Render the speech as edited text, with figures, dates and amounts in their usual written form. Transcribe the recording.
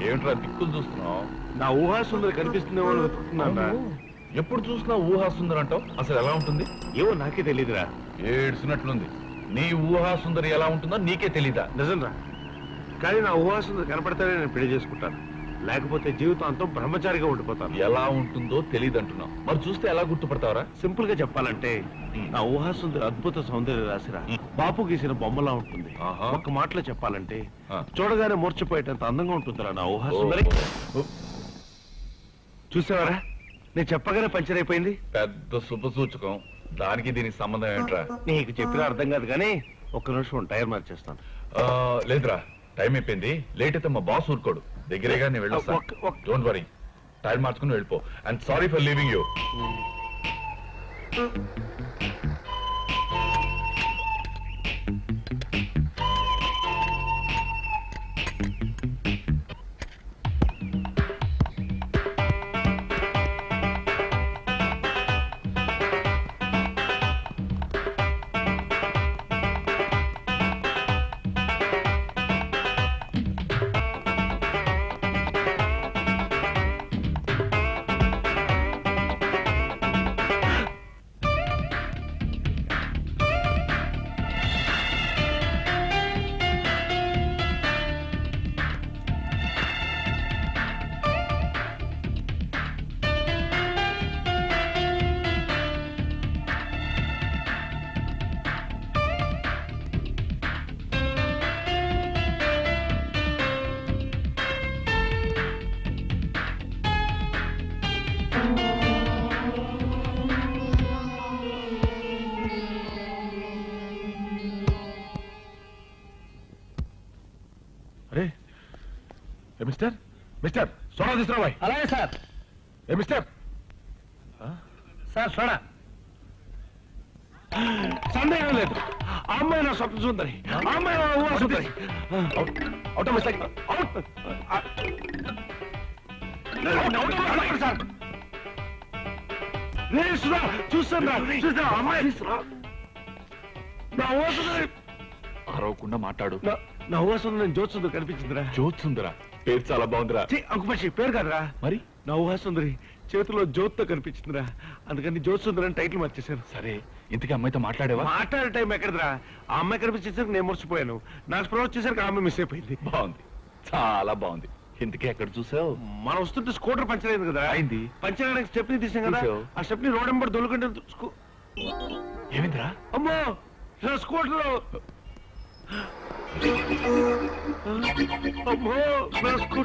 ఏమిట్రా దిక్కులు చూస్తున్నావు? నా ఊహా సుందరి కనిపిస్తుందేమో అని వెతుకుతున్నా. ఎప్పుడు చూసినా ఊహా సుందరి అంటావు, అసలు ఎలా ఉంటుంది? ఏమో నాకే తెలియదురా. ఏడ్చినట్లుంది. నీ ఊహా సుందరి ఎలా ఉంటుందో నీకే తెలీదా? నిజంరా, కానీ నా ఊహా సుందరి కనపడితేనే నేను పెళ్లి చేసుకుంటాను, లేకపోతే జీవితాంతం బ్రహ్మచారిగా ఉండిపోతాను. ఎలా ఉంటుందో తెలియదు అంటున్నావు, మరి చూస్తే ఎలా గుర్తుపడతావరా? సింపుల్ గా చెప్పాలంటే నా ఊహా సుందరి అద్భుత సౌందర్య రాశిరా. బాపు గీసిన బొమ్మలా ఉంటుంది. ఒక్క మాటలో చెప్పాలంటే చూడగానే మూర్చిపోయేటంత అందంగా ఉంటుందిరా నా ఊహా సుందరి. చూసావరా, నేను చెప్పగానే పంచర్ అయిపోయింది. పెద్ద శుభ సూచకం. దానికి దీనికి సంబంధం ఏంట్రా? నీకు చెప్పినా అర్థం కాదు కానీ ఒక్క నిమిషం టైర్ మార్చేస్తాను. లేదురా, టైం అయిపోయింది. లేట్ అయితే మా బాస్ ఊరుకోడు. దగ్గరేగా నేను వెళ్ళొస్తా. డోంట్ వరీ, టైర్ మార్చుకుని వెళ్ళిపో. And sorry for leaving you. అరే మిస్టర్ మిస్టర్ సోడా తీసుకురావాయ్. అలాగే సార్. ఏ మిస్టర్ సార్ సోడా. సందేహం లేదు, ఆ అమ్మాయి నా స్వప్న సుందరి, ఆ అమ్మాయి నా ఊహా సుందరి. Out of mistake. సార్ చూస్తాను రా, చూస్తా అమ్మాయి నా ఊహా సుందరి. అరవకుండా మాట్లాడు. నా ఊహా సుందరి జ్యోత్సుందరి కనిపించిందిరా. జ్యోత్సుందరా, పేరు చాలా బాగుందిరా. అంకుపక్షి పేరు కాదురా, మరి నా ఊహా సుందరి చేతిలో జ్యోతితో కనిపించిందిరా, అందుకని జ్యోత్సుందరి అని టైటిల్ మార్చేశాను. సరే, ఇంతకీ అమ్మాయితో మాట్లాడేవా? మాట్లాడే టైం ఎక్కడదిరా, ఆ అమ్మాయి కనిపించేసరికి నేను మర్చిపోయాను. నాకు స్ప్రో వచ్చేసరికి ఆ అమ్మాయి మిస్ అయిపోయింది. బాగుంది, చాలా బాగుంది. ఇంతకీ ఎక్కడ చూసావు? మనం వస్తుంటే స్కూటర్ పంచర్ అయింది కదా. అయింది. పంచర్ అయిన స్టెప్ని తీసాం కదా, తీసావు. ఆ స్టెప్ని రోడ్ నెంబర్ దొలుకుంటే ఏమిందిరా? అమ్మో నా స్కూటర్. అమ్మో నా స్కూటర్.